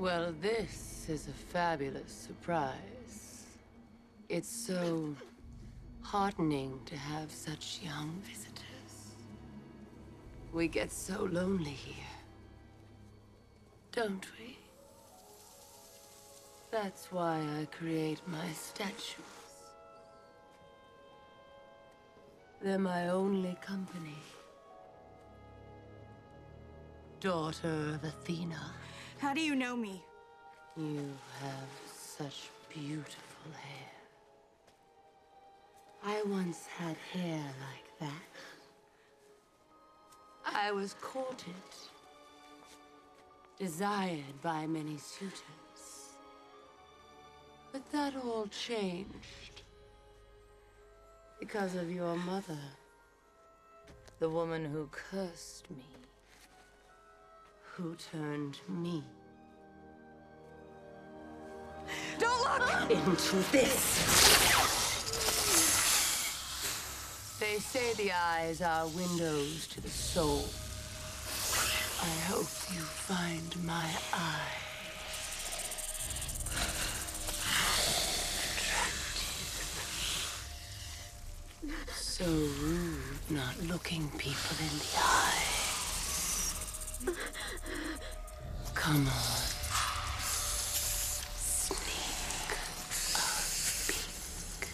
Well, this is a fabulous surprise. It's so heartening to have such young visitors. We get so lonely here, don't we? That's why I create my statues. They're my only company. Daughter of Athena. How do you know me? You have such beautiful hair. I once had hair like that. I was courted, desired by many suitors. But that all changed because of your mother, the woman who cursed me, who turned me Don't look! into this. They say the eyes are windows to the soul. I hope you find my eyes attractive. So rude not looking people in the eyes. Come on. Sneak a peek.